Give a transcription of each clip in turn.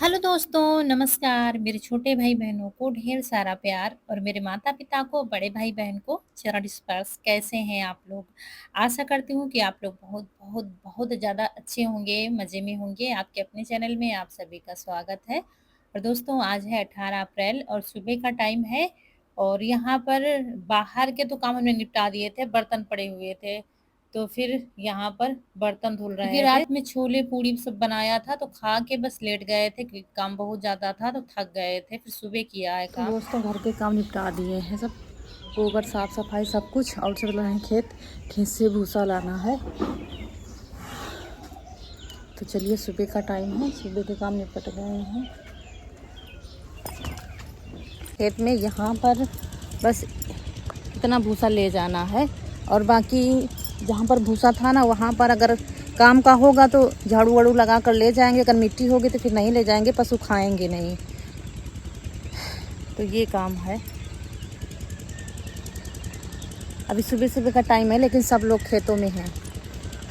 Hello दोस्तों, नमस्कार। मेरे छोटे भाई बहनों को ढेर सारा प्यार और मेरे माता पिता को, बड़े भाई बहन को चरण स्पर्श। कैसे हैं आप लोग? आशा करती हूँ कि आप लोग बहुत बहुत बहुत ज़्यादा अच्छे होंगे, मज़े में होंगे। आपके अपने चैनल में आप सभी का स्वागत है। और दोस्तों, आज है 18 अप्रैल और सुबह का टाइम है। और यहाँ पर बाहर के तो काम हमने निपटा दिए थे, बर्तन पड़े हुए थे। तो फिर यहाँ पर बर्तन धुल रहे थे। रात में छोले पूड़ी सब बनाया था तो खा के बस लेट गए थे क्योंकि काम बहुत ज़्यादा था तो थक गए थे। फिर सुबह किया है तो काम। दोस्तों घर के काम निपटा दिए हैं सब। गोबर साफ सफाई सब कुछ। और चल रहे हैं खेत से भूसा लाना है। तो चलिए, सुबह का टाइम है, सुबह के काम निपट गए हैं खेत में। यहाँ पर बस इतना भूसा ले जाना है और बाकी जहाँ पर भूसा था ना, वहाँ पर अगर काम का होगा तो झाड़ू वाड़ू लगा कर ले जाएंगे। अगर मिट्टी होगी तो फिर नहीं ले जाएंगे, पशु खाएंगे नहीं। तो ये काम है। अभी सुबह सुबह का टाइम है लेकिन सब लोग खेतों में हैं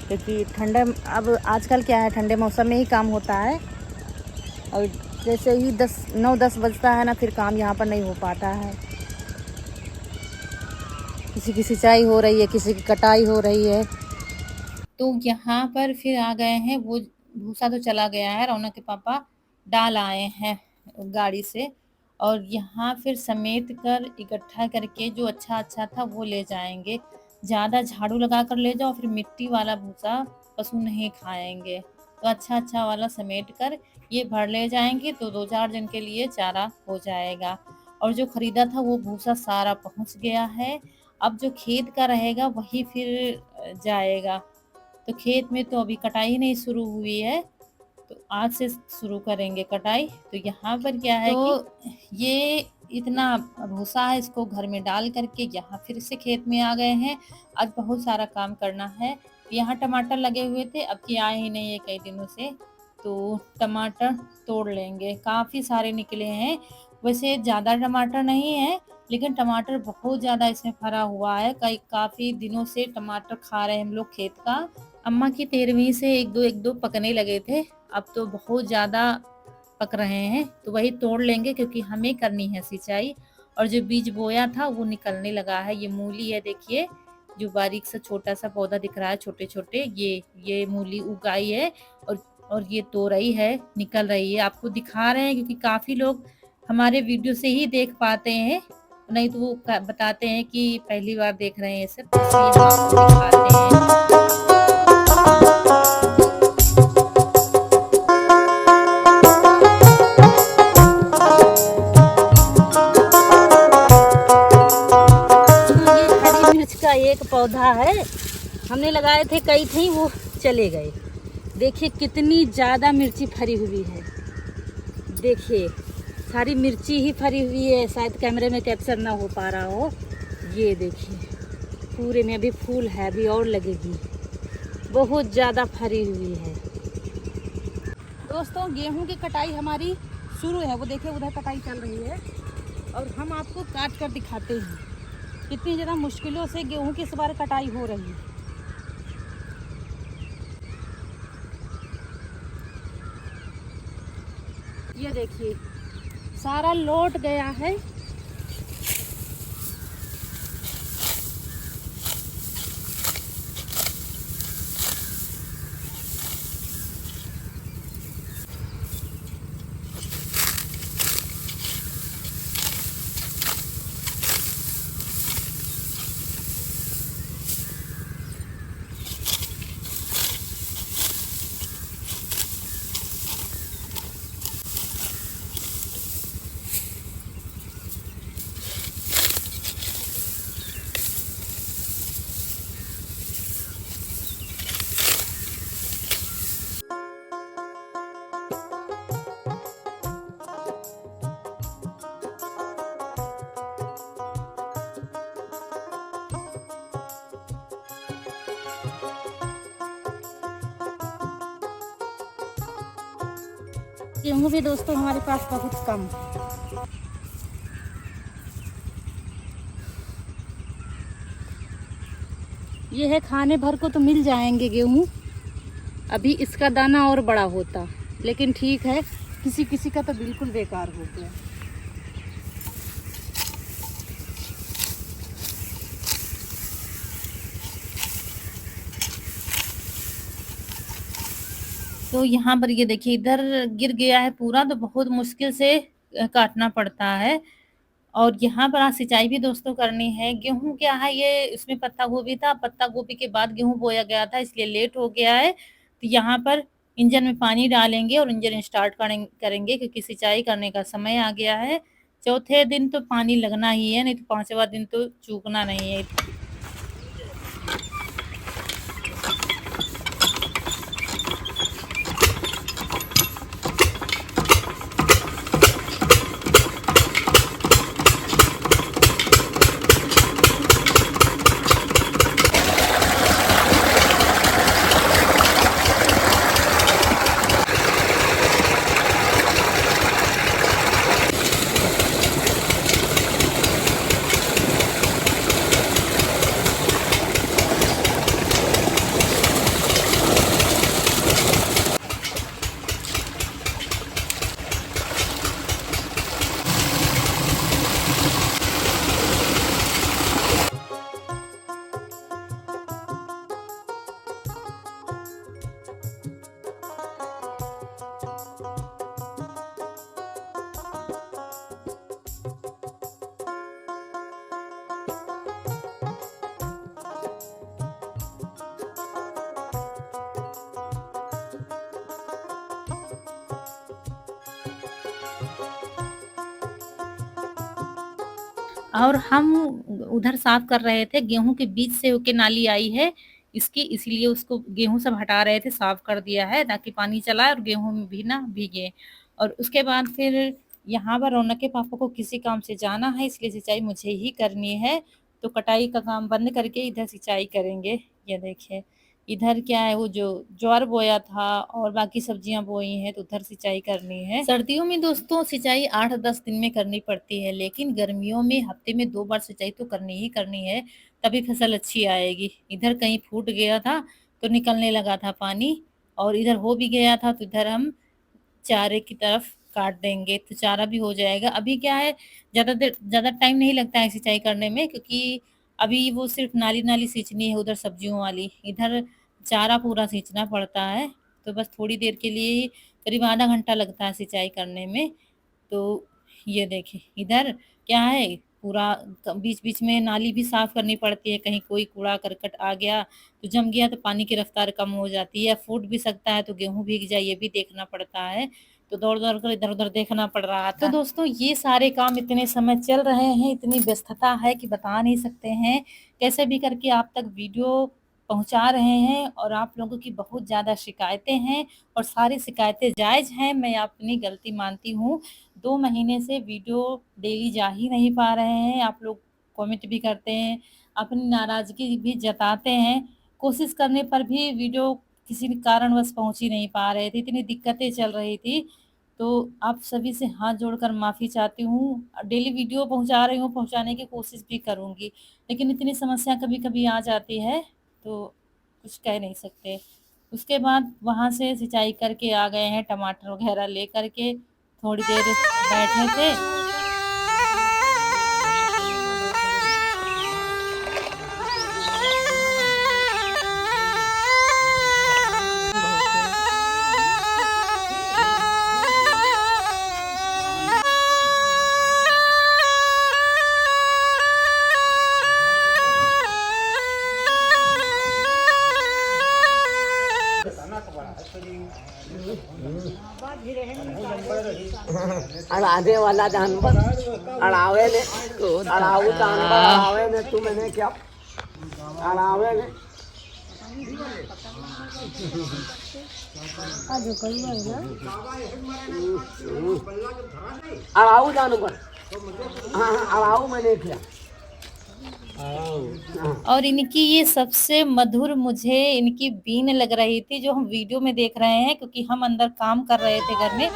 क्योंकि ठंडा, अब आजकल क्या है, ठंडे मौसम में ही काम होता है। और जैसे ही 9-10 बजता है ना, फिर काम यहाँ पर नहीं हो पाता है। किसी की सिंचाई हो रही है, किसी की कटाई हो रही है। तो यहाँ पर फिर आ गए हैं। वो भूसा तो चला गया है, रौनक के पापा डाल आए हैं गाड़ी से। और यहाँ फिर समेट कर इकट्ठा करके जो अच्छा अच्छा था वो ले जाएंगे। ज़्यादा झाड़ू लगा कर ले जाओ, फिर मिट्टी वाला भूसा पशु नहीं खाएंगे। तो अच्छा अच्छा वाला समेट कर ये भर ले जाएंगे तो 2-4 जन के लिए चारा हो जाएगा। और जो खरीदा था वो भूसा सारा पहुँच गया है। अब जो खेत का रहेगा वही फिर जाएगा। तो खेत में तो अभी कटाई नहीं शुरू हुई है, तो आज से शुरू करेंगे कटाई। तो यहाँ पर क्या है कि ये इतना भूसा है, इसको घर में डाल करके यहाँ फिर से खेत में आ गए हैं। आज बहुत सारा काम करना है। यहाँ टमाटर लगे हुए थे, अब की आए ही नहीं है कई दिनों से। तो टमाटर तोड़ लेंगे, काफ़ी सारे निकले हैं। वैसे ज़्यादा टमाटर नहीं है लेकिन टमाटर बहुत ज़्यादा इसमें भरा हुआ है। काफ़ी दिनों से टमाटर खा रहे हैं हम लोग खेत का। अम्मा की 13वीं से एक दो पकने लगे थे, अब तो बहुत ज़्यादा पक रहे हैं। तो वही तोड़ लेंगे क्योंकि हमें करनी है सिंचाई। और जो बीज बोया था वो निकलने लगा है। ये मूली है, देखिए जो बारीक सा छोटा सा पौधा दिख रहा है, छोटे छोटे ये मूली उगाई है। और ये तोरई है, निकल रही है। आपको दिखा रहे हैं क्योंकि काफ़ी लोग हमारे वीडियो से ही देख पाते हैं, नहीं तो वो बताते हैं कि पहली बार देख रहे हैं ये सब, इसलिए हम आपको दिखाते हैं। का एक पौधा है, हमने लगाए थे, कई थे वो चले गए। देखिए कितनी ज़्यादा मिर्ची फरी हुई है। देखिए सारी मिर्ची ही फरी हुई है, शायद कैमरे में कैप्चर ना हो पा रहा हो। ये देखिए पूरे में अभी फूल है, अभी और लगेगी। बहुत ज़्यादा फरी हुई है। दोस्तों गेहूं की कटाई हमारी शुरू है, वो देखिए उधर कटाई चल रही है और हम आपको काट कर दिखाते हैं कितनी ज़्यादा मुश्किलों से गेहूं की इस बार कटाई हो रही है। ये देखिए सारा लौट गया है। गेहूँ भी दोस्तों हमारे पास बहुत कम। ये है खाने भर को तो मिल जाएंगे गेहूँ। अभी इसका दाना और बड़ा होता, लेकिन ठीक है किसी किसी का तो बिल्कुल बेकार हो गया। तो यहाँ पर ये देखिए इधर गिर गया है पूरा, तो बहुत मुश्किल से काटना पड़ता है। और यहाँ पर आज सिंचाई भी दोस्तों करनी है। गेहूँ क्या है, ये इसमें पत्ता गोभी था, पत्ता गोभी के बाद गेहूँ बोया गया था, इसलिए लेट हो गया है। तो यहाँ पर इंजन में पानी डालेंगे और इंजन स्टार्ट करेंगे क्योंकि सिंचाई करने का समय आ गया है। चौथे दिन तो पानी लगना ही है, नहीं तो पांचवा दिन तो चूकना नहीं है। और हम उधर साफ कर रहे थे, गेहूँ के बीच से होके नाली आई है इसकी, इसीलिए उसको गेहूँ सब हटा रहे थे, साफ कर दिया है ताकि पानी चला और गेहूँ में भी ना भीगे। और उसके बाद फिर यहाँ पर रौनक के पापा को किसी काम से जाना है, इसलिए सिंचाई मुझे ही करनी है। तो कटाई का काम बंद करके इधर सिंचाई करेंगे। ये देखिए इधर क्या है, वो जो ज्वार बोया था और बाकी सब्जियां बोई हैं, तो उधर सिंचाई करनी है। सर्दियों में दोस्तों सिंचाई 8-10 दिन में करनी पड़ती है, लेकिन गर्मियों में हफ्ते में 2 बार सिंचाई तो करनी ही करनी है, तभी फसल अच्छी आएगी। इधर कहीं फूट गया था तो निकलने लगा था पानी, और इधर हो भी गया था, तो इधर हम चारे की तरफ काट देंगे तो चारा भी हो जाएगा। अभी क्या है, ज़्यादा टाइम नहीं लगता है सिंचाई करने में, क्योंकि अभी वो सिर्फ नाली सींचनी है उधर सब्जियों वाली, इधर चारा पूरा सींचना पड़ता है। तो बस थोड़ी देर के लिए ही करीब आधा घंटा लगता है सिंचाई करने में। तो ये देखिए इधर क्या है, पूरा बीच बीच में नाली भी साफ करनी पड़ती है, कहीं कोई कूड़ा करकट आ गया तो जम गया तो पानी की रफ्तार कम हो जाती है, फूट भी सकता है तो गेहूं भीग जाए, ये भी देखना पड़ता है। तो दौड़ दौड़ कर इधर उधर देखना पड़ रहा था। तो दोस्तों ये सारे काम इतने समय चल रहे हैं, इतनी व्यस्तता है कि बता नहीं सकते हैं। कैसे भी करके आप तक वीडियो पहुंचा रहे हैं, और आप लोगों की बहुत ज़्यादा शिकायतें हैं और सारी शिकायतें जायज़ हैं, मैं अपनी गलती मानती हूँ। 2 महीने से वीडियो डेली जा ही नहीं पा रहे हैं, आप लोग कमेंट भी करते हैं, अपनी नाराज़गी भी जताते हैं। कोशिश करने पर भी वीडियो किसी भी कारणवश पहुँच ही नहीं पा रहे थे, इतनी दिक्कतें चल रही थी। तो आप सभी से हाथ जोड़कर माफ़ी चाहती हूँ। डेली वीडियो पहुँचा रही हूँ, पहुँचाने की कोशिश भी करूँगी, लेकिन इतनी समस्या कभी-कभी आ जाती है, तो कुछ कह नहीं सकते। उसके बाद वहाँ से सिंचाई करके आ गए हैं, टमाटर वगैरह लेकर के, थोड़ी देर बैठे थे। अड़ाने वाला जानवर अड़ावे ने अड़ाऊ जानवर अड़ावे ने तू मैंने क्या अड़ावे ने अड़ाऊ जानवर हाँ अड़ाऊ मैंने क्या। और इनकी ये सबसे मधुर मुझे इनकी बीन लग रही थी, जो हम वीडियो में देख रहे हैं, क्योंकि हम अंदर काम कर रहे थे घर में।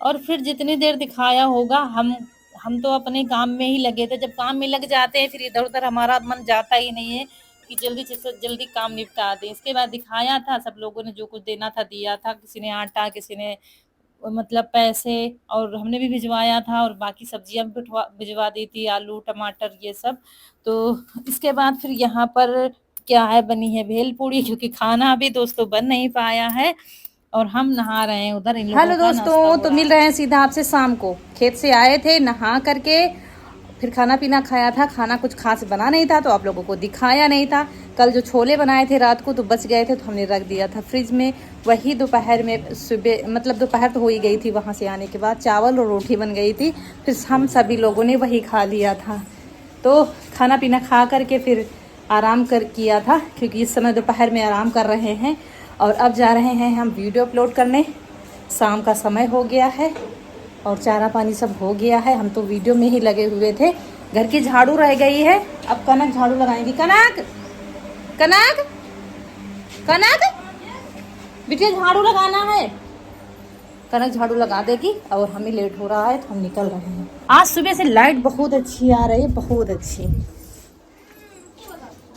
और फिर जितनी देर दिखाया होगा, हम तो अपने काम में ही लगे थे। जब काम में लग जाते हैं फिर इधर उधर हमारा मन जाता ही नहीं है कि जल्दी से जल्दी काम निपटा दें। इसके बाद दिखाया था, सब लोगों ने जो कुछ देना था दिया था, किसी ने आटा, किसी ने मतलब पैसे, और हमने भी भिजवाया था, और बाकी सब्जियां भी भिजवा दी थी, आलू टमाटर ये सब। तो इसके बाद फिर यहाँ पर क्या है, बनी है भेल पूड़ी, क्योंकि खाना अभी दोस्तों बन नहीं पाया है और हम नहा रहे हैं उधर। इन लोगों हेलो का नाश्ता हो दोस्तों, तो रहा मिल रहे हैं सीधा आपसे शाम को। खेत से आए थे नहा करके, फिर खाना पीना खाया था। खाना कुछ खास बना नहीं था तो आप लोगों को दिखाया नहीं था। कल जो छोले बनाए थे रात को तो बच गए थे, तो हमने रख दिया था फ्रिज में। वही दोपहर में, सुबह मतलब दोपहर तो हो ही गई थी, वहाँ से आने के बाद चावल और रोटी बन गई थी। फिर हम सभी लोगों ने वही खा लिया था। तो खाना पीना खा करके फिर आराम कर किया था, क्योंकि इस समय दोपहर में आराम कर रहे हैं। और अब जा रहे हैं हम वीडियो अपलोड करने। शाम का समय हो गया है और चारा पानी सब हो गया है। हम तो वीडियो में ही लगे हुए थे। घर की झाड़ू रह गई है, अब कनक झाड़ू लगाएंगी। कनक कनक कनक बिटिया झाड़ू लगाना है। कनक झाड़ू लगा देगी और हमें लेट हो रहा है तो हम निकल रहे हैं। आज सुबह से लाइट बहुत अच्छी आ रही है, बहुत अच्छी,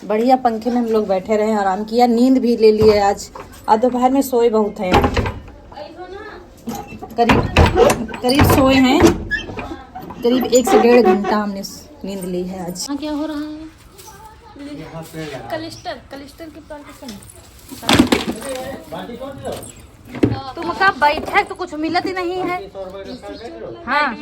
बढ़िया। पंखे में हम लोग बैठे रहे, आराम किया, नींद भी ले लिए आज दोपहर में सोए बहुत हैं, करीब सोए हैं, करीब 1 से 1.5 घंटा हमने नींद ली है आज। क्या हो रहा है? कलिस्टर के प्लांटेशन। तुम कब बैठे तो कुछ मिलत ही नहीं है। हाँ,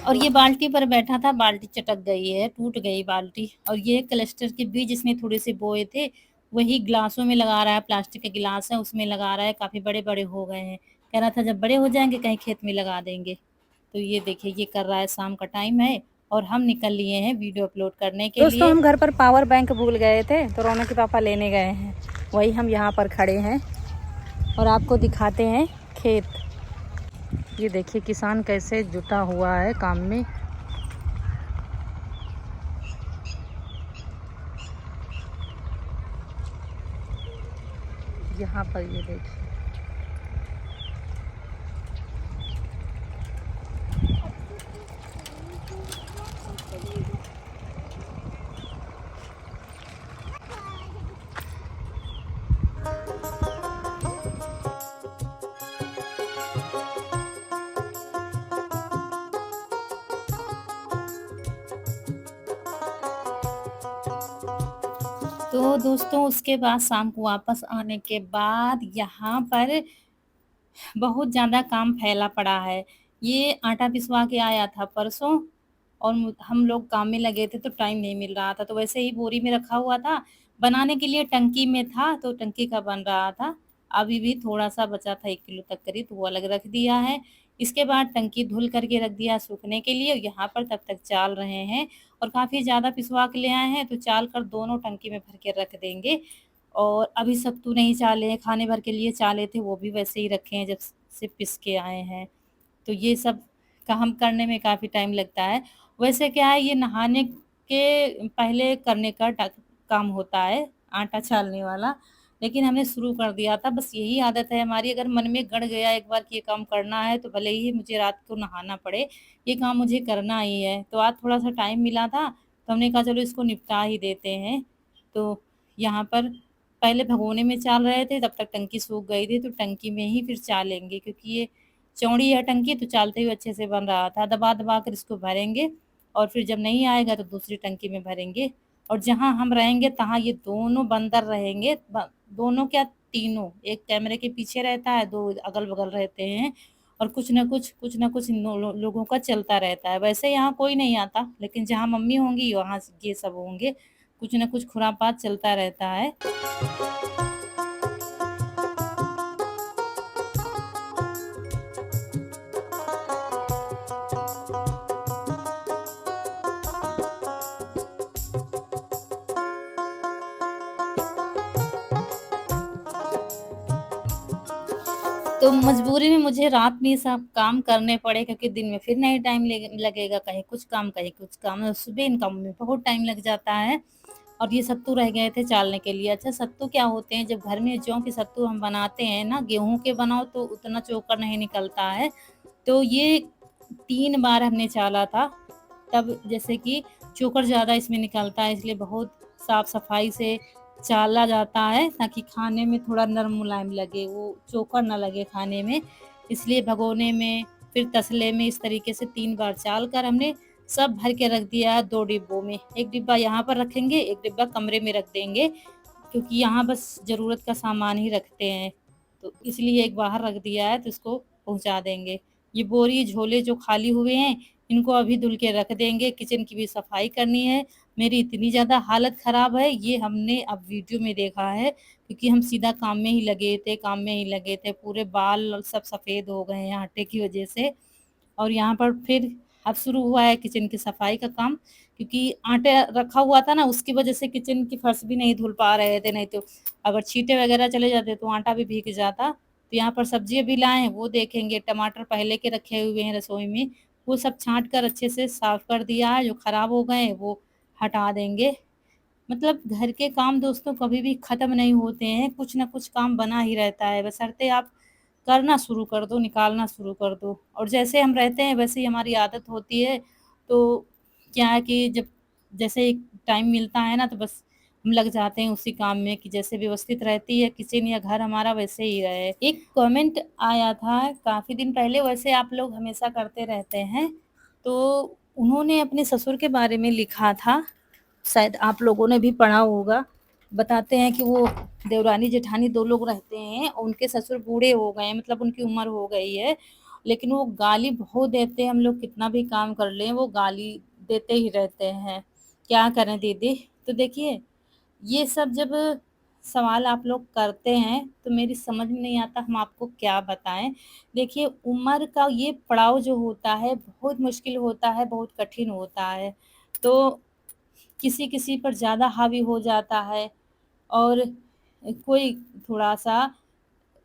और ये बाल्टी पर बैठा था, बाल्टी चटक गई है, टूट गई बाल्टी। और ये क्लस्टर के बीज इसमें थोड़े से बोए थे, वही गिलासों में लगा रहा है, प्लास्टिक के गिलास है उसमें लगा रहा है। काफी बड़े बड़े हो गए हैं, कह रहा था जब बड़े हो जाएंगे कहीं खेत में लगा देंगे। तो ये देखिए, ये कर रहा है। शाम का टाइम है और हम निकल लिए हैं वीडियो अपलोड करने के लिए। दोस्तों, हम घर पर पावर बैंक भूल गए थे तो रौनक के पापा लेने गए हैं, वही हम यहाँ पर खड़े हैं और आपको दिखाते हैं खेत। ये देखिए किसान कैसे जुटा हुआ है काम में। यहाँ पर ये देखिए, तो दोस्तों उसके बाद शाम को वापस आने के बाद यहाँ पर बहुत ज़्यादा काम फैला पड़ा है। ये आटा पिसवा के आया था परसों और हम लोग काम में लगे थे तो टाइम नहीं मिल रहा था, तो वैसे ही बोरी में रखा हुआ था। बनाने के लिए टंकी में था तो टंकी का बन रहा था। अभी भी थोड़ा सा बचा था 1 किलो तक करीब, तो वो अलग रख दिया है। इसके बाद टंकी धुल करके रख दिया सूखने के लिए। यहाँ पर तब तक चाल रहे हैं और काफ़ी ज़्यादा पिसवा के ले आए हैं, तो चाल कर दोनों टंकी में भर के रख देंगे। और अभी सत्तू नहीं चाले हैं, खाने भर के लिए चाले थे, वो भी वैसे ही रखे हैं जब से पिस के आए हैं। तो ये सब काम करने में काफ़ी टाइम लगता है। वैसे क्या है, ये नहाने के पहले करने का काम होता है, आटा छालने वाला, लेकिन हमने शुरू कर दिया था। बस यही आदत है हमारी, अगर मन में गड़ गया एक बार कि ये काम करना है तो भले ही मुझे रात को नहाना पड़े, ये काम मुझे करना ही है। तो आज थोड़ा सा टाइम मिला था तो हमने कहा चलो इसको निपटा ही देते हैं। तो यहाँ पर पहले भगोने में चाल रहे थे, तब तक टंकी सूख गई थी, तो टंकी में ही फिर चालेंगे, क्योंकि ये चौड़ी है टंकी, तो चालते हुए अच्छे से बन रहा था। दबा दबा कर इसको भरेंगे और फिर जब नहीं आएगा तो दूसरी टंकी में भरेंगे। और जहाँ हम रहेंगे तहाँ ये दोनों बंदर रहेंगे, दोनों क्या तीनों, एक कैमरे के पीछे रहता है, 2 अगल बगल रहते हैं, और कुछ ना कुछ इन लोगों का चलता रहता है। वैसे यहाँ कोई नहीं आता, लेकिन जहाँ मम्मी होंगी वहाँ ये सब होंगे, कुछ ना कुछ खुरापात चलता रहता है। तो मजबूरी में मुझे रात में सब काम करने पड़े, क्योंकि दिन में फिर नहीं टाइम लगेगा, कहीं कुछ काम। सुबह इन कामों में बहुत टाइम लग जाता है। और ये सत्तू रह गए थे चालने के लिए। अच्छा, सत्तू क्या होते हैं, जब घर में जौ के सत्तू हम बनाते हैं ना, गेहूं के बनाओ तो उतना चोकर नहीं निकलता है। तो ये 3 बार हमने चाला था, तब जैसे कि चोकर ज़्यादा इसमें निकलता है, इसलिए बहुत साफ सफाई से चाला जाता है ताकि खाने में थोड़ा नरम मुलायम लगे, वो चोकर ना लगे खाने में। इसलिए भगोने में फिर तसले में इस तरीके से 3 बार चाल कर हमने सब भर के रख दिया है 2 डिब्बों में। 1 डिब्बा यहाँ पर रखेंगे, 1 डिब्बा कमरे में रख देंगे, क्योंकि यहाँ बस ज़रूरत का सामान ही रखते हैं। तो इसलिए एक बाहर रख दिया है, तो इसको पहुँचा देंगे। ये बोरी झोले जो खाली हुए हैं, इनको अभी धुल के रख देंगे। किचन की भी सफाई करनी है। मेरी इतनी ज़्यादा हालत ख़राब है, ये हमने अब वीडियो में देखा है, क्योंकि हम सीधा काम में ही लगे थे। पूरे बाल सब सफ़ेद हो गए हैं आटे की वज़ह से। और यहाँ पर फिर अब शुरू हुआ है किचन की सफाई का काम, क्योंकि आटा रखा हुआ था ना, उसकी वजह से किचन की फर्श भी नहीं धुल पा रहे थे, नहीं तो अगर छींटे वगैरह चले जाते तो आटा भी भीग जाता। तो यहाँ पर सब्जियाँ भी लाए हैं, वो देखेंगे। टमाटर पहले के रखे हुए हैं रसोई में, वो सब छाँट कर अच्छे से साफ कर दिया है। जो खराब हो गए हैं वो हटा देंगे। मतलब घर के काम दोस्तों कभी भी ख़त्म नहीं होते हैं, कुछ ना कुछ काम बना ही रहता है, बशर्ते आप करना शुरू कर दो, निकालना शुरू कर दो। और जैसे हम रहते हैं वैसे ही हमारी आदत होती है। तो क्या है कि जब जैसे एक टाइम मिलता है ना, तो बस हम लग जाते हैं उसी काम में कि जैसे व्यवस्थित रहती है किचन या घर हमारा, वैसे ही रहे। एक कमेंट आया था काफ़ी दिन पहले, वैसे आप लोग हमेशा करते रहते हैं, तो उन्होंने अपने ससुर के बारे में लिखा था, शायद आप लोगों ने भी पढ़ा होगा। बताते हैं कि वो देवरानी-जेठानी 2 लोग रहते हैं और उनके ससुर बूढ़े हो गए हैं, मतलब उनकी उम्र हो गई है, लेकिन वो गाली बहुत देते हैं। हम लोग कितना भी काम कर लें, वो गाली देते ही रहते हैं। क्या करें दीदी? तो देखिए, ये सब जब सवाल आप लोग करते हैं, तो मेरी समझ में नहीं आता हम आपको क्या बताएँ। देखिए, उम्र का ये पड़ाव जो होता है, बहुत मुश्किल होता है, बहुत कठिन होता है। तो किसी-किसी पर ज़्यादा हावी हो जाता है, और कोई थोड़ा-सा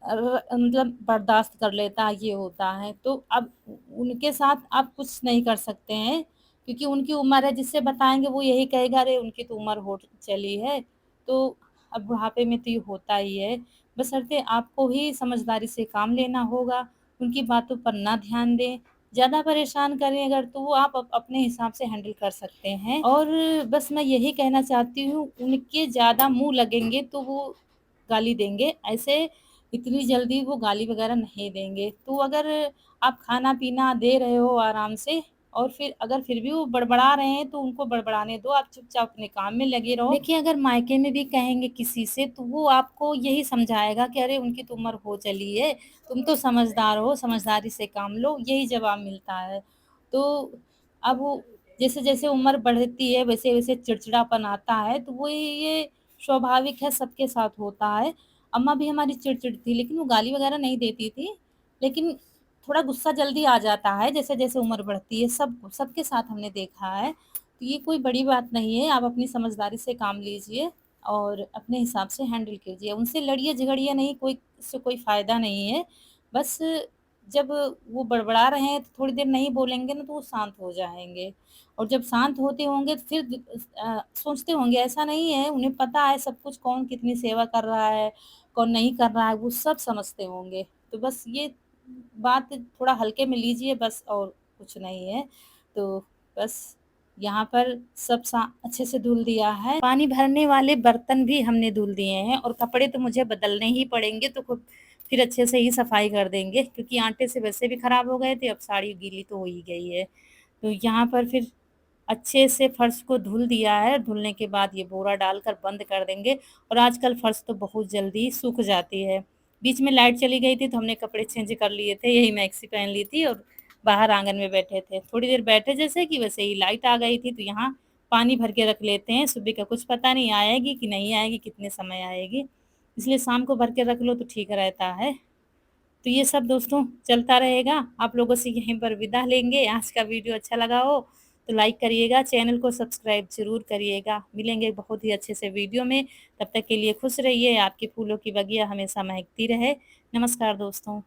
मतलब बर्दाश्त कर लेता है, ये होता है। तो अब उनके साथ आप कुछ नहीं कर सकते हैं, क्योंकि उनकी उम्र है, जिससे बताएँगे वो यही कहेगा, अरे उनकी तो उम्र हो चली है। तो अब बुढ़ापे में तो ये होता ही है, बशर्ते आपको ही समझदारी से काम लेना होगा, उनकी बातों पर ना ध्यान दें। ज़्यादा परेशान करें अगर, तो वो आप अपने हिसाब से हैंडल कर सकते हैं। और बस मैं यही कहना चाहती हूँ, उनके ज़्यादा मुँह लगेंगे तो वो गाली देंगे, ऐसे इतनी जल्दी वो गाली वगैरह नहीं देंगे। तो अगर आप खाना-पीना दे रहे हो आराम से, और फिर अगर फिर भी वो बड़बड़ा रहे हैं, तो उनको बड़बड़ाने दो, आप चुपचाप अपने काम में लगे रहो। देखिए, अगर मायके में भी कहेंगे किसी से, तो वो आपको यही समझाएगा कि अरे उनकी तो उम्र हो चली है, तुम तो समझदार हो, समझदारी से काम लो, यही जवाब मिलता है। तो अब वो जैसे-जैसे उम्र बढ़ती है, वैसे-वैसे चिड़चिड़ापन आता है, तो वो ये स्वाभाविक है, सबके साथ होता है। अम्मा भी हमारी चिड़चिड़ थी, लेकिन वो गाली वगैरह नहीं देती थी, लेकिन थोड़ा गुस्सा जल्दी आ जाता है जैसे-जैसे उम्र बढ़ती है, सबको, सबके साथ हमने देखा है। तो ये कोई बड़ी बात नहीं है, आप अपनी समझदारी से काम लीजिए और अपने हिसाब से हैंडल कीजिए। उनसे लड़िए-झगड़िए नहीं, कोई इससे कोई फ़ायदा नहीं है। बस जब वो बड़बड़ा रहे हैं, तो थोड़ी देर नहीं बोलेंगे ना, तो वो शांत हो जाएँगे, और जब शांत होते होंगे तो फिर सोचते होंगे, ऐसा नहीं है, उन्हें पता है सब कुछ, कौन कितनी सेवा कर रहा है, कौन नहीं कर रहा है, वो सब समझते होंगे। तो बस ये बात थोड़ा हल्के में लीजिए बस, और कुछ नहीं है। तो बस यहाँ पर सब अच्छे से धुल दिया है। पानी भरने वाले बर्तन भी हमने धुल दिए हैं, और कपड़े तो मुझे बदलने ही पड़ेंगे, तो फिर अच्छे से ही सफाई कर देंगे, क्योंकि आटे से वैसे भी खराब हो गए थे, अब साड़ी गीली तो हो ही गई है। तो यहाँ पर फिर अच्छे से फर्श को धुल दिया है, धुलने के बाद ये बोरा डालकर बंद कर देंगे। और आजकल फर्श तो बहुत जल्दी सूख जाती है। बीच में लाइट चली गई थी, तो हमने कपड़े चेंज कर लिए थे, यही मैक्सी पहन ली थी और बाहर आंगन में बैठे थे। थोड़ी देर बैठे जैसे कि वैसे ही लाइट आ गई थी, तो यहाँ पानी भर के रख लेते हैं, सुबह का कुछ पता नहीं आएगी कि नहीं आएगी, कितने समय आएगी, इसलिए शाम को भर के रख लो तो ठीक रहता है। तो ये सब दोस्तों चलता रहेगा। आप लोगों से यहीं पर विदा लेंगे। आज का वीडियो अच्छा लगा हो तो लाइक करिएगा, चैनल को सब्सक्राइब ज़रूर करिएगा। मिलेंगे बहुत ही अच्छे से वीडियो में, तब तक के लिए खुश रहिए, आपके फूलों की बगिया हमेशा महकती रहे। नमस्कार दोस्तों।